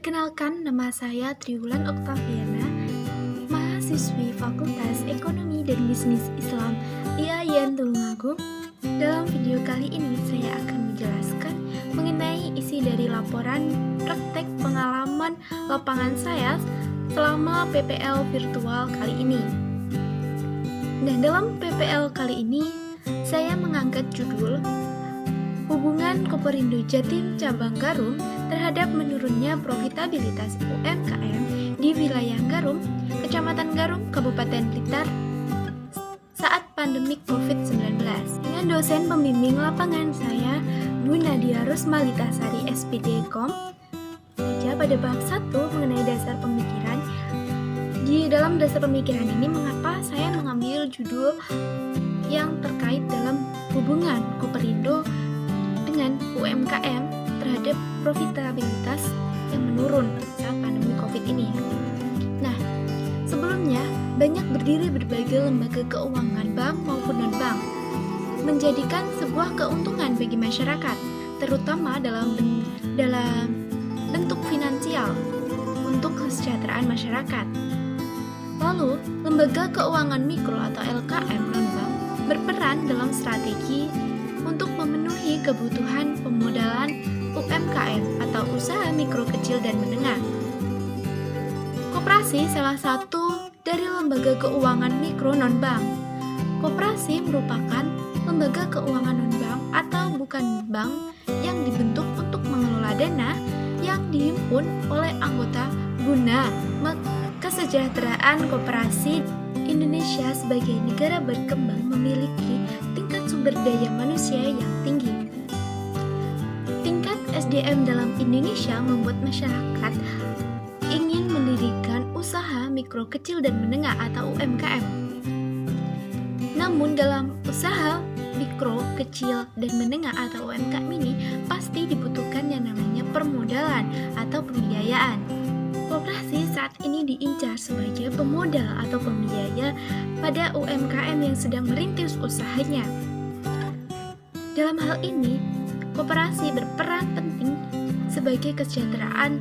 Perkenalkan, nama saya Triwulan Oktaviana, mahasiswi Fakultas Ekonomi dan Bisnis Islam IAIN Tulungagung. Dalam video kali ini saya akan menjelaskan mengenai isi dari laporan praktek pengalaman lapangan saya selama PPL virtual kali ini. Nah, dalam PPL kali ini saya mengangkat judul Hubungan Koperindo Jatim Cabang Garum terhadap menurunnya profitabilitas UMKM di wilayah Garum, Kecamatan Garum, Kabupaten Blitar saat pandemi COVID-19 dengan dosen pembimbing lapangan saya, Bu Nadia Rusmalitasari SPD.Com pada bab 1 mengenai dasar pemikiran. Di dalam dasar pemikiran ini, mengapa saya mengambil judul yang terkait dalam hubungan Koperindo dengan UMKM terhadap profitabilitas yang menurun saat pandemi COVID ini. Nah, sebelumnya banyak berdiri berbagai lembaga keuangan bank maupun non-bank menjadikan sebuah keuntungan bagi masyarakat, terutama dalam bentuk finansial untuk kesejahteraan masyarakat. Lalu, lembaga keuangan mikro atau LKM non-bank berperan dalam strategi untuk memenuhi kebutuhan pemodalan UMKM atau usaha mikro kecil dan menengah. Koperasi salah satu dari lembaga keuangan mikro non-bank. Koperasi merupakan lembaga keuangan non-bank atau bukan bank yang dibentuk untuk mengelola dana yang dihimpun oleh anggota guna kesejahteraan. Koperasi Indonesia sebagai negara berkembang memiliki tingkat sumber daya manusia yang tinggi. Tingkat SDM dalam Indonesia membuat masyarakat ingin mendirikan usaha mikro kecil dan menengah atau UMKM. Namun dalam usaha mikro, kecil, dan menengah atau UMKM ini pasti dibutuhkan yang namanya permodalan atau pembiayaan. Koperasi saat ini diincar sebagai pemodal atau pembiaya pada UMKM yang sedang merintis usahanya. Dalam hal ini, koperasi berperan penting sebagai kesejahteraan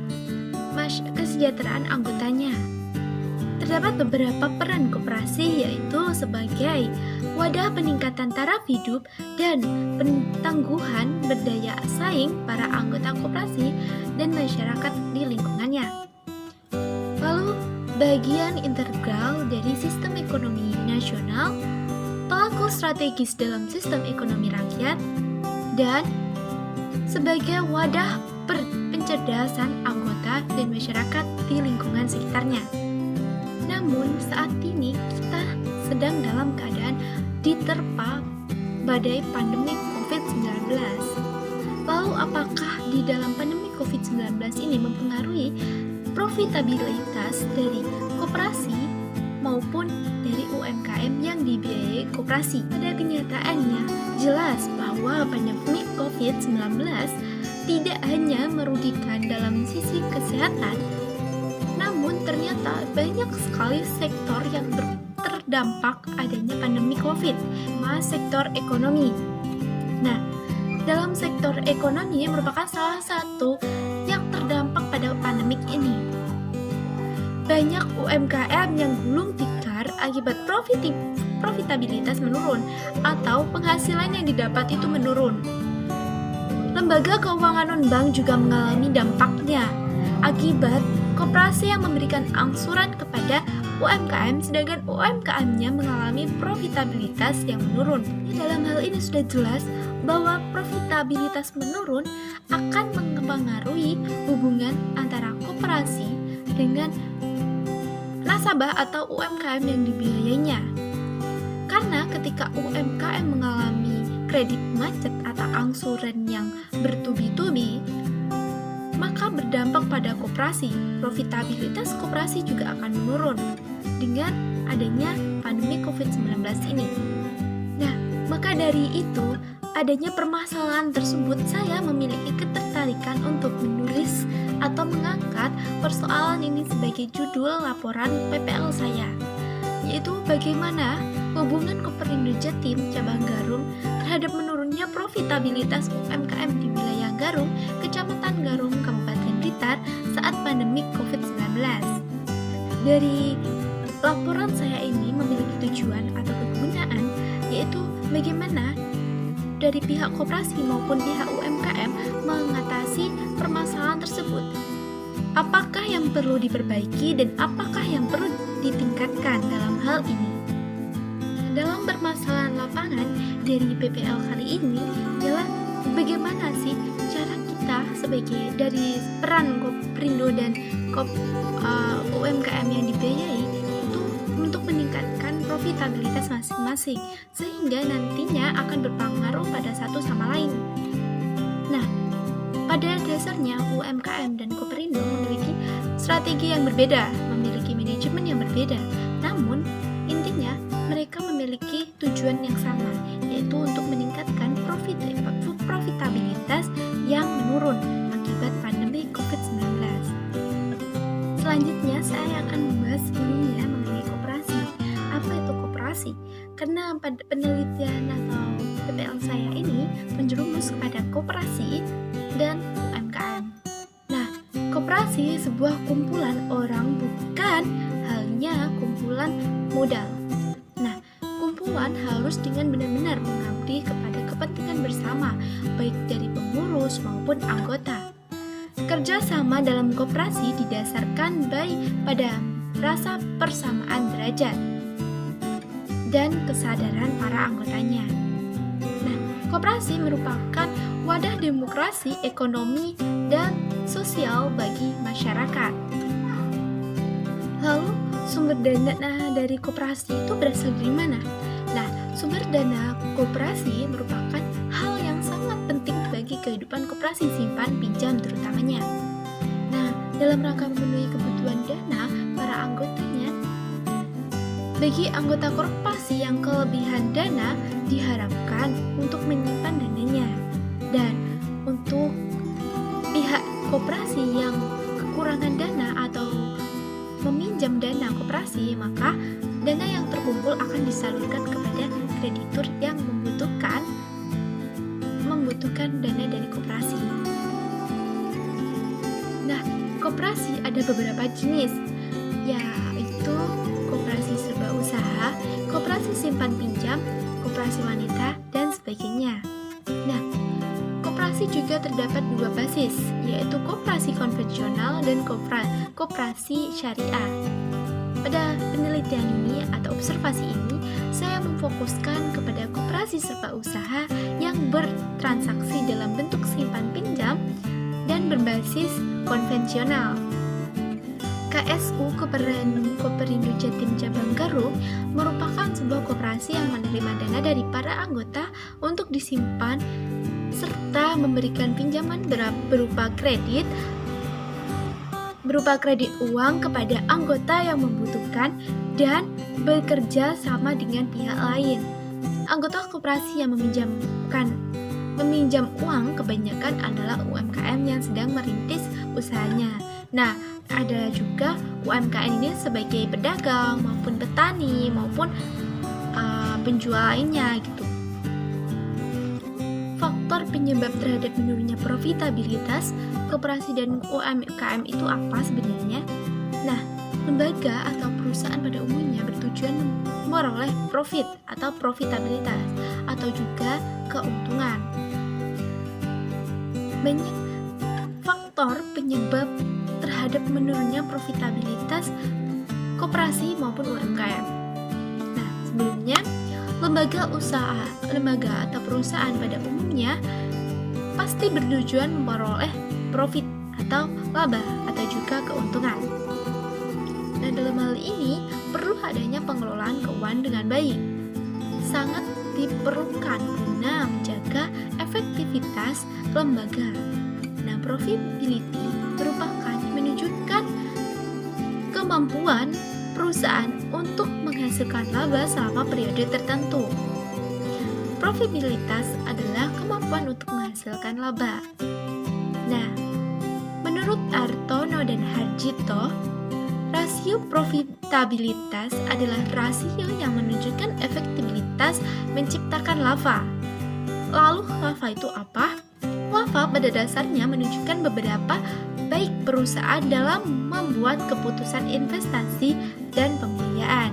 anggotanya. Terdapat beberapa peran koperasi, yaitu sebagai wadah peningkatan taraf hidup dan penangguhan berdaya saing para anggota koperasi dan masyarakat di lingkungannya. Lalu, bagian integral dari sistem ekonomi nasional, pelaku strategis dalam sistem ekonomi rakyat, dan sebagai wadah pencerdasan anggota dan masyarakat di lingkungan sekitarnya. Namun, saat ini kita sedang dalam keadaan diterpa badai pandemi COVID-19. Lalu, apakah di dalam pandemi COVID-19 ini mempengaruhi profitabilitas dari koperasi maupun dari UMKM yang dibiayai koperasi? Pada kenyataannya, jelas bahwa pandemi COVID-19 tidak hanya merugikan dalam sisi kesehatan, namun ternyata banyak sekali sektor yang terdampak adanya pandemi COVID, sektor ekonomi. Nah, dalam sektor ekonomi merupakan salah satu yang terdampak pada pandemik ini. Banyak UMKM yang gulung tikar akibat profitabilitas menurun atau penghasilan yang didapat itu menurun. Lembaga keuangan non-bank juga mengalami dampaknya akibat koperasi yang memberikan angsuran kepada UMKM, sedangkan UMKM-nya mengalami profitabilitas yang menurun. Dalam hal ini sudah jelas bahwa profitabilitas menurun akan mempengaruhi hubungan antara koperasi dengan nasabah atau UMKM yang dibiayainya. Karena ketika UMKM mengalami kredit macet atau angsuran yang bertubi-tubi, maka berdampak pada koperasi. Profitabilitas koperasi juga akan menurun dengan adanya pandemi COVID-19 ini. Nah, maka dari itu, adanya permasalahan tersebut, saya memiliki ketertarikan untuk menulis atau mengangkat persoalan ini sebagai judul laporan PPL saya, yaitu bagaimana hubungan Koperindo Jatim Cabang Garum terhadap menurunnya profitabilitas UMKM di wilayah Garum, Kecamatan Garum, Kabupaten Blitar saat pandemi COVID-19. Dari laporan saya ini memiliki tujuan atau kegunaan, yaitu bagaimana dari pihak koperasi maupun pihak UMKM mengatasi permasalahan tersebut. Apakah yang perlu diperbaiki dan apakah yang perlu ditingkatkan dalam hal ini? Dalam permasalahan lapangan dari PPL kali ini adalah bagaimana sih cara kita sebagai dari peran Koperindo dan UMKM yang dibiayai itu untuk meningkatkan profitabilitas masing-masing sehingga nantinya akan berpengaruh pada satu sama lain. Nah, pada dasarnya UMKM dan Koperindo memiliki strategi yang berbeda, memiliki manajemen yang berbeda. Namun, intinya mereka memiliki tujuan yang sama, yaitu untuk meningkatkan profitabilitas yang menurun akibat pandemi COVID-19. Selanjutnya, saya akan membahas sebelumnya mengenai koperasi. Apa itu koperasi? Karena pada penelitian atau PPL saya ini menjerumus kepada koperasi dan UMKM. Nah, koperasi sebuah kumpulan orang, bukan halnya kumpulan modal. Nah, kumpulan harus dengan benar-benar mengabdi kepada kepentingan bersama, baik dari pengurus maupun anggota. Kerjasama dalam koperasi didasarkan baik pada rasa persamaan derajat dan kesadaran para anggotanya. Nah, koperasi merupakan wadah demokrasi, ekonomi, dan sosial bagi masyarakat. Lalu, sumber dana dari koperasi itu berasal dari mana? Nah, sumber dana koperasi merupakan hal yang sangat penting bagi kehidupan koperasi simpan pinjam terutamanya. Nah, dalam rangka memenuhi kebutuhan dana para anggotanya, bagi anggota koperasi yang kelebihan dana diharapkan untuk menyimpan dananya, dan untuk pihak koperasi yang kekurangan dana atau meminjam dana koperasi, maka dana yang terkumpul akan disalurkan kepada kreditur yang membutuhkan dana dari koperasi. Nah, koperasi ada beberapa jenis, yaitu koperasi serba usaha, koperasi simpan pinjam, koperasi wanita, dan sebagainya. Nah, koperasi juga terdapat dua basis, yaitu koperasi konvensional dan koperasi syariah. Pada penelitian ini atau observasi ini, saya memfokuskan kepada koperasi serba usaha yang bertransaksi dalam bentuk simpan pinjam dan berbasis konvensional. KSU Koperindo Jatim Cabang Garut merupakan sebuah koperasi yang menerima dana dari para anggota untuk disimpan serta memberikan pinjaman berupa kredit uang kepada anggota yang membutuhkan dan bekerja sama dengan pihak lain. Anggota koperasi yang meminjam uang kebanyakan adalah UMKM yang sedang merintis usahanya. Nah, ada juga UMKM ini sebagai pedagang maupun petani maupun penjual lainnya gitu. Faktor penyebab terhadap menurunnya profitabilitas koperasi dan UMKM itu apa sebenarnya? Nah, lembaga atau perusahaan pada umumnya bertujuan memperoleh profit atau profitabilitas atau juga keuntungan. Banyak faktor penyebab terhadap menurunnya profitabilitas koperasi maupun UMKM. Nah, sebelumnya lembaga atau perusahaan pada umumnya pasti bertujuan memperoleh profit atau laba atau juga keuntungan. Nah, dalam hal ini perlu adanya pengelolaan keuangan dengan baik. Sangat diperlukan guna menjaga efektivitas lembaga. Nah, profitability merupakan menunjukkan kemampuan perusahaan untuk menghasilkan laba selama periode tertentu. Profitabilitas adalah kemampuan untuk menghasilkan laba. Nah, menurut Artono dan Harjito, rasio profitabilitas adalah rasio yang menunjukkan efektivitas menciptakan laba. Lalu laba itu apa? Laba pada dasarnya menunjukkan beberapa baik perusahaan dalam membuat keputusan investasi dan pembiayaan.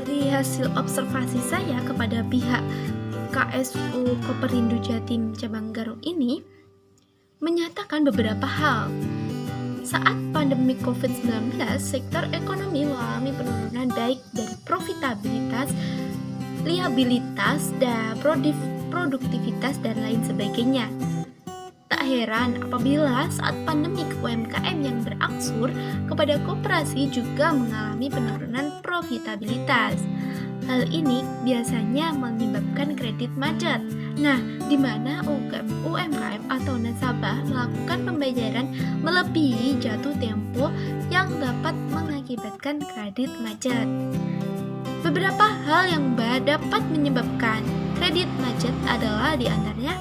Dari hasil observasi saya kepada pihak KSU Koperindo Jatim Cabang Garut ini menyatakan beberapa hal. Saat pandemi COVID-19, sektor ekonomi mengalami penurunan baik dari profitabilitas, liabilitas, dan produktivitas, dan lain sebagainya. Tak heran apabila saat pandemi UMKM yang berangsur kepada koperasi juga mengalami penurunan profitabilitas. Hal ini biasanya menyebabkan kredit macet. Nah, di mana UMKM atau nasabah melakukan pembayaran melebihi jatuh tempo yang dapat mengakibatkan kredit macet. Beberapa hal yang dapat menyebabkan kredit macet adalah diantaranya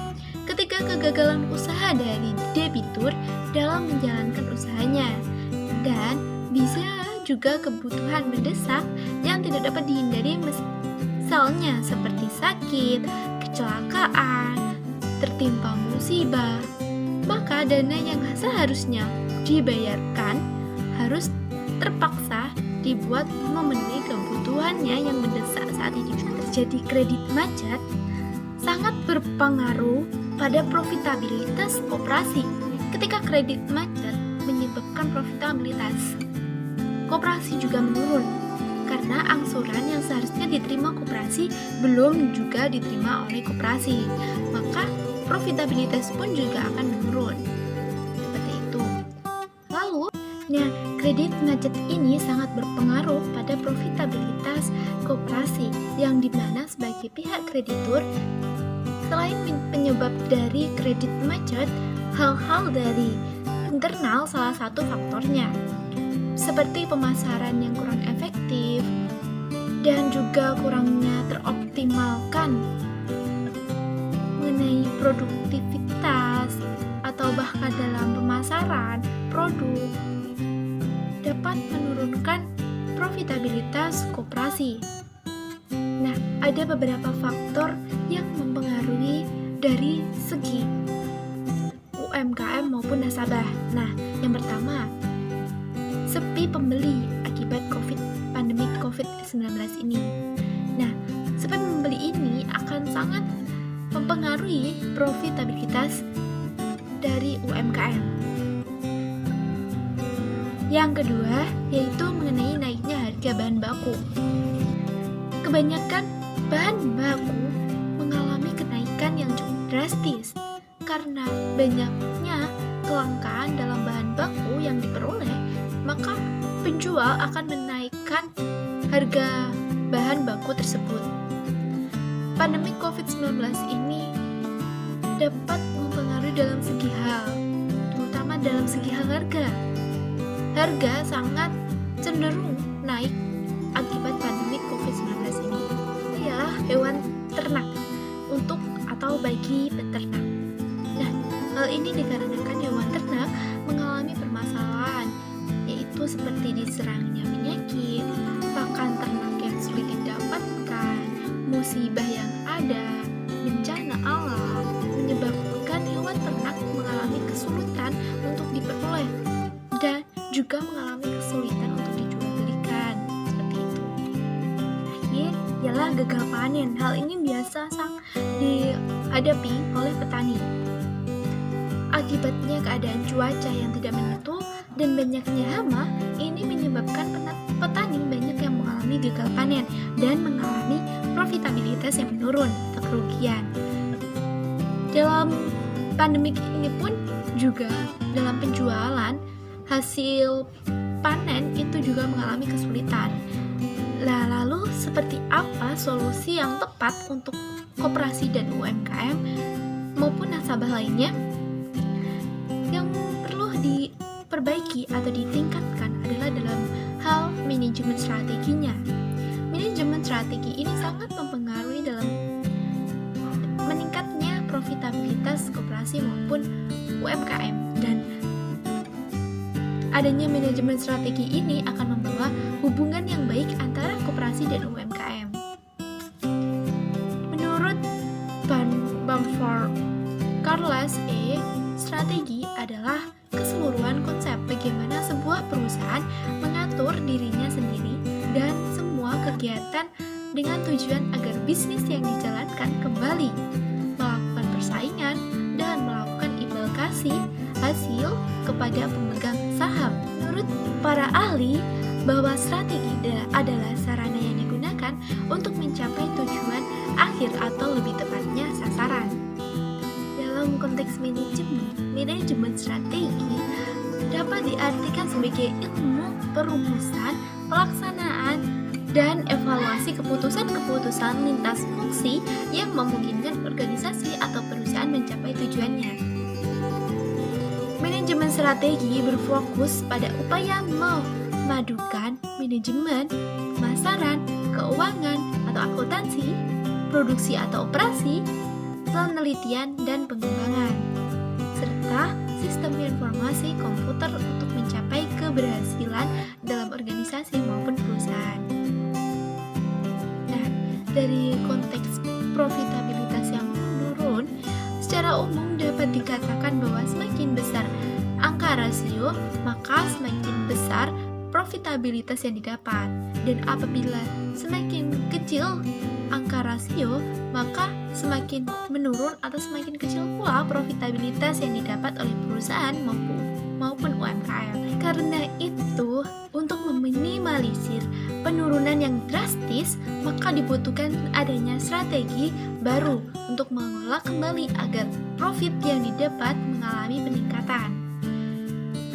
ketika kegagalan usaha dari debitur dalam menjalankan usahanya, dan bisa juga kebutuhan mendesak yang tidak dapat dihindari, misalnya seperti sakit, kecelakaan, tertimpa musibah. Maka dana yang seharusnya dibayarkan harus terpaksa dibuat memenuhi kebutuhannya yang mendesak saat itu. Terjadi kredit macet sangat berpengaruh pada profitabilitas koperasi. Ketika kredit macet menyebabkan profitabilitas koperasi juga menurun, karena angsuran yang seharusnya diterima koperasi belum juga diterima oleh koperasi, maka profitabilitas pun juga akan menurun. Seperti itu. Lalu, kredit macet ini sangat berpengaruh pada profitabilitas koperasi, yang dimana sebagai pihak kreditur, selain penyebab dari kredit macet, hal-hal dari internal salah satu faktornya, seperti pemasaran yang kurang efektif dan juga kurangnya teroptimalkan mengenai produktivitas atau bahkan dalam pemasaran produk dapat menurunkan profitabilitas koperasi. Nah, ada beberapa faktor yang mempengaruhi dari segi UMKM maupun nasabah. Nah, yang pertama, sepi pembeli akibat pandemi COVID-19 ini. Nah, sepi pembeli ini akan sangat mempengaruhi profitabilitas dari UMKM. Yang kedua, yaitu mengenai naiknya harga bahan baku. Kebanyakan bahan baku mengalami kenaikan yang cukup drastis karena banyaknya kelangkaan dalam bahan baku yang diperoleh, maka penjual akan menaikkan harga bahan baku tersebut. Pandemi COVID-19 ini dapat mempengaruhi dalam segi hal, terutama dalam segi harga. Harga sangat cenderung naik akibat pandemi COVID-19 ini. Ialah hewan ternak untuk atau bagi peternak. Nah, hal ini dikarenakan hewan ternak mengalami permasalahan, yaitu seperti diserangnya penyakit, pakan ternak yang sulit didapatkan, musibah yang ada, bencana alam, menyebabkan hewan ternak mengalami kesulitan untuk diperoleh dan juga mengalami kesulitan untuk dijual belikan. Seperti itu. Terakhir, ialah gagal panen. Hal ini biasa dihadapi oleh petani. Akibatnya keadaan cuaca yang tidak menentu dan banyaknya hama, ini menyebabkan petani banyak yang mengalami gagal panen dan mengalami profitabilitas yang menurun atau kerugian. Dalam pandemi ini pun juga dalam penjualan hasil panen itu juga mengalami kesulitan. Lalu seperti apa solusi yang tepat untuk koperasi dan UMKM maupun nasabah lainnya? Yang perlu diperbaiki atau ditingkatkan adalah dalam hal manajemen strateginya. Manajemen strategi ini sangat mempengaruhi dalam meningkatnya profitabilitas koperasi maupun UMKM, dan adanya manajemen strategi ini akan membawa hubungan yang baik antara koperasi dan UMKM. Menurut Bamford Carlos, strategi adalah keseluruhan konsep bagaimana sebuah perusahaan mengatur dirinya sendiri dan semua kegiatan dengan tujuan agar bisnis yang dijalankan kembali, melakukan persaingan, dan melakukan implikasi hasil kepada pemegang saham. Menurut para ahli, bahwa strategi adalah sarana yang digunakan untuk mencapai tujuan akhir atau lebih tepatnya sasaran. Dalam konteks manajemen strategi dapat diartikan sebagai ilmu perumusan, pelaksanaan, dan evaluasi keputusan-keputusan lintas fungsi yang memungkinkan organisasi atau perusahaan mencapai tujuannya. Manajemen strategi berfokus pada upaya memadukan manajemen, pemasaran, keuangan atau akuntansi, produksi atau operasi, penelitian dan pengembangan, serta sistem informasi komputer untuk mencapai keberhasilan dalam organisasi maupun perusahaan. Nah, dari konteks profitabilitas yang menurun, secara umum dapat dikatakan bahwa semakin besar angka rasio, maka semakin besar profitabilitas yang didapat. Dan apabila semakin kecil angka rasio, maka semakin menurun atau semakin kecil pula profitabilitas yang didapat oleh perusahaan maupun UMKM. Karena itu, untuk meminimalisir penurunan yang drastis, maka dibutuhkan adanya strategi baru untuk mengelola kembali agar profit yang didapat mengalami peningkatan.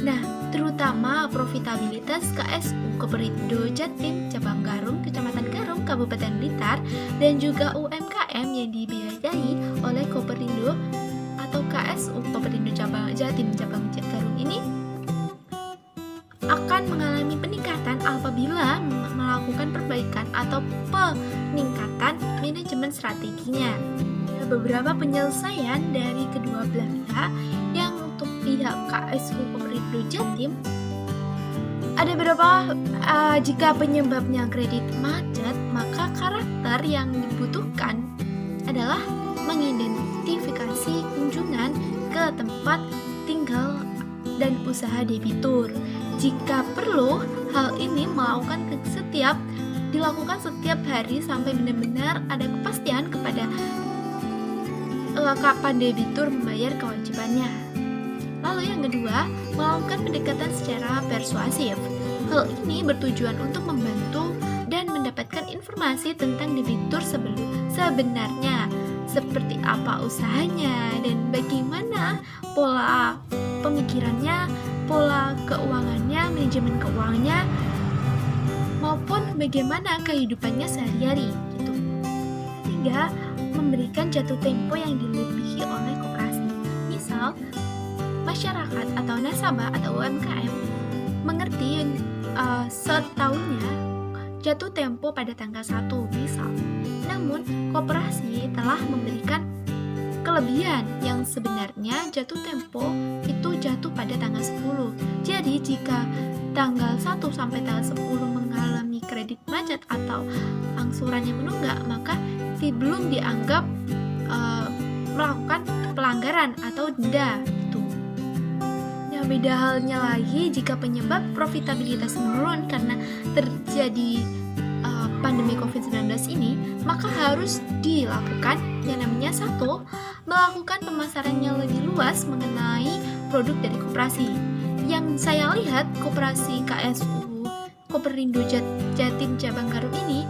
Nah, terutama profitabilitas KSU Koperindo Jatim Cabang Garum, Kecamatan Garum, Kabupaten Blitar, dan juga UMKM yang dibiayai oleh Koperindo atau KSU Koperindo Jatim Cabang Garum ini akan mengalami peningkatan apabila melakukan perbaikan atau peningkatan manajemen strateginya. Beberapa penyelesaian dari kedua belah pihak yang untuk pihak KSU Koperindo Jatim ada beberapa. Jika penyebabnya kredit macet, maka karakter yang dibutuhkan adalah mengidentifikasi kunjungan ke tempat tinggal dan usaha debitur. Jika perlu, hal ini dilakukan setiap hari sampai benar-benar ada kepastian kepada kapan debitur membayar kewajibannya. Lalu yang kedua, melakukan pendekatan secara persuasif. Hal ini bertujuan untuk membantu dan mendapatkan informasi tentang debitur sebenarnya, seperti apa usahanya dan bagaimana pola pemikirannya, pola keuangannya, manajemen keuangannya, maupun bagaimana kehidupannya sehari-hari gitu. Ketiga, memberikan jatuh tempo yang dilebihi oleh koperasi. Misal, masyarakat atau nasabah atau UMKM mengerti setahunnya jatuh tempo pada tanggal 1 misal. Namun, koperasi telah memberikan kelebihan yang sebenarnya jatuh tempo itu jatuh pada tanggal 10. Jadi, jika tanggal 1 sampai tanggal 10 mengalami kredit macet atau angsurannya menunggak, maka belum dianggap melakukan pelanggaran atau denda. Beda halnya lagi jika penyebab profitabilitas menurun karena terjadi pandemi COVID-19 ini, maka harus dilakukan yang namanya satu, melakukan pemasaran yang lebih luas mengenai produk dari koperasi. Yang saya lihat koperasi KSU Koperindo Jatim Cabang Garum ini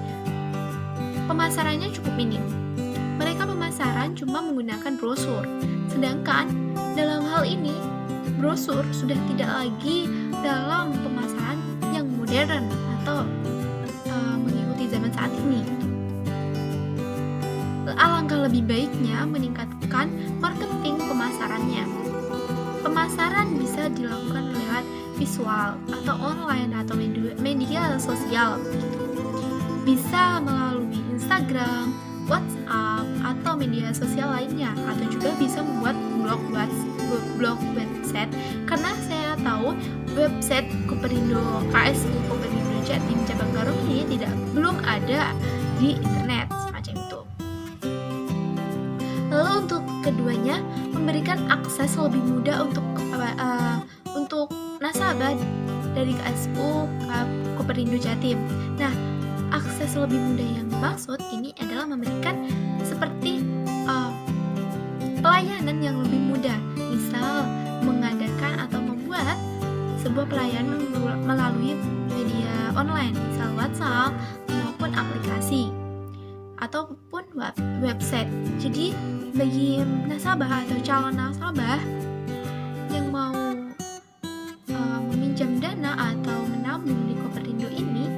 pemasarannya cukup minim. Mereka pemasaran cuma menggunakan brosur, sedangkan dalam hal ini brosur sudah tidak lagi dalam pemasaran yang modern atau mengikuti zaman saat ini. Alangkah lebih baiknya meningkatkan marketing pemasarannya. Pemasaran bisa dilakukan lewat visual atau online atau media sosial. Bisa melalui Instagram, WhatsApp, atau media sosial lainnya, atau juga bisa membuat blog website, karena saya tahu website Koperindo KSU Koperindo Jatim Cabang Garum ini belum ada di internet semacam itu. Lalu untuk keduanya, memberikan akses lebih mudah untuk nasabah dari KSU Koperindo Jatim. Nah, akses lebih mudah yang dimaksud ini adalah memberikan seperti pelayanan yang lebih mudah, misal mengadakan atau membuat sebuah pelayanan melalui media online, misal WhatsApp maupun aplikasi ataupun website. Jadi bagi nasabah atau calon nasabah yang mau meminjam dana atau menabung di Koperindo ini,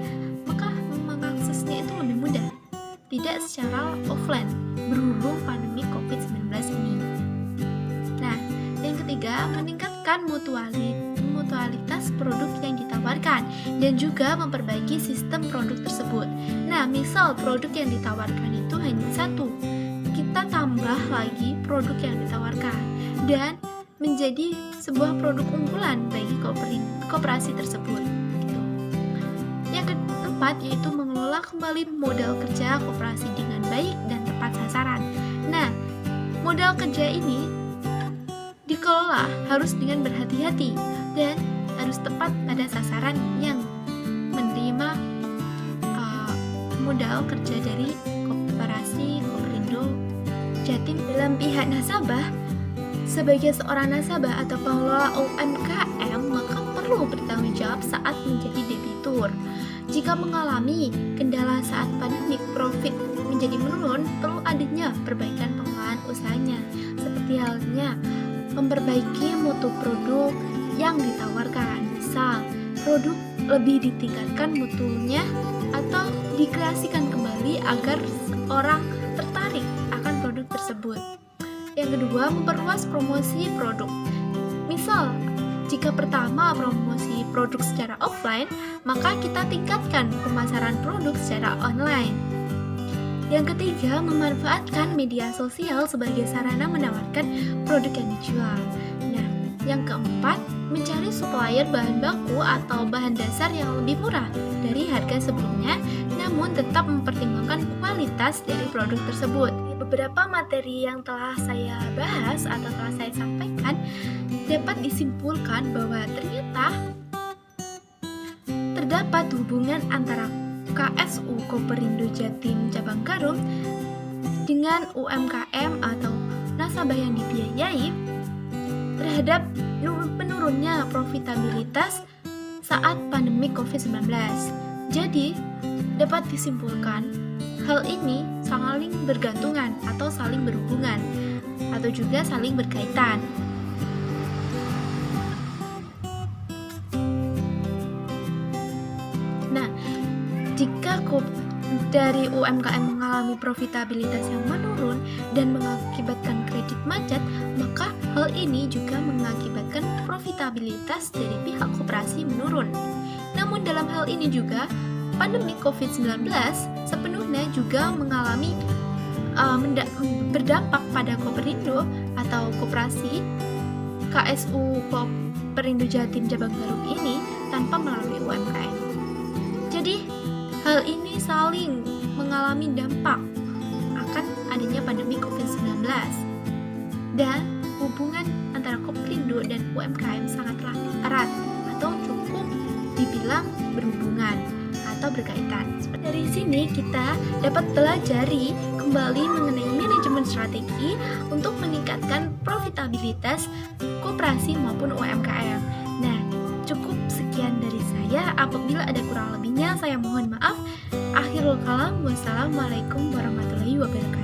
maka mengaksesnya itu lebih mudah, tidak secara offline berhubung pandemi COVID-19 ini. Nah, yang ketiga, meningkatkan mutualitas produk yang ditawarkan dan juga memperbaiki sistem produk tersebut. Nah, misal produk yang ditawarkan itu hanya satu, kita tambah lagi produk yang ditawarkan dan menjadi sebuah produk unggulan bagi koperasi tersebut. Yang keempat yaitu mengelola kembali modal kerja koperasi dengan baik dan tepat sasaran. Nah, modal kerja ini dikelola harus dengan berhati-hati dan harus tepat pada sasaran yang menerima modal kerja dari koperasi Koperindo Jatim. Dalam pihak nasabah, sebagai seorang nasabah atau pengelola UMKM, maka perlu bertanggung jawab saat menjadi debitur. Jika mengalami kendala saat pandemi, profit menjadi menurun, perlu adanya perbaikan pengelolaan usahanya, seperti halnya memperbaiki mutu produk yang ditawarkan. Misal, produk lebih ditingkatkan mutunya atau dikreasikan kembali agar orang tertarik akan produk tersebut. Yang kedua, memperluas promosi produk. Misal, jika pertama promosi produk secara offline, maka kita tingkatkan pemasaran produk secara online. Yang ketiga, memanfaatkan media sosial sebagai sarana menawarkan produk yang dijual. Nah, yang keempat, mencari supplier bahan baku atau bahan dasar yang lebih murah dari harga sebelumnya, namun tetap mempertimbangkan kualitas dari produk tersebut. Beberapa materi yang telah saya bahas atau telah saya sampaikan dapat disimpulkan bahwa ternyata terdapat hubungan antara KSU Koperindo Jatim Cabang Garum dengan UMKM atau nasabah yang dibiayai terhadap menurunnya profitabilitas saat pandemi COVID-19. Jadi, dapat disimpulkan hal ini saling bergantungan atau saling berhubungan atau juga saling berkaitan. Nah, jika dari UMKM mengalami profitabilitas yang menurun dan mengakibatkan kredit macet, maka hal ini juga mengakibatkan profitabilitas dari pihak koperasi menurun. Namun dalam hal ini juga pandemi COVID-19 sepenuhnya juga mengalami berdampak pada Koperindo atau koperasi KSU Koperindo Jatim Cabang Garum ini tanpa melalui UMKM. Jadi hal ini saling mengalami dampak akan adanya pandemi COVID-19 dan hubungan antara Koperindo dan UMKM sangatlah erat atau cukup dibilang berhubungan atau berkaitan. Dari sini kita dapat pelajari kembali mengenai manajemen strategi untuk meningkatkan profitabilitas koperasi maupun UMKM. Nah, cukup sekian dari saya. Apabila ada kurang lebihnya, saya mohon maaf. Akhirul kalam, wassalamualaikum warahmatullahi wabarakatuh.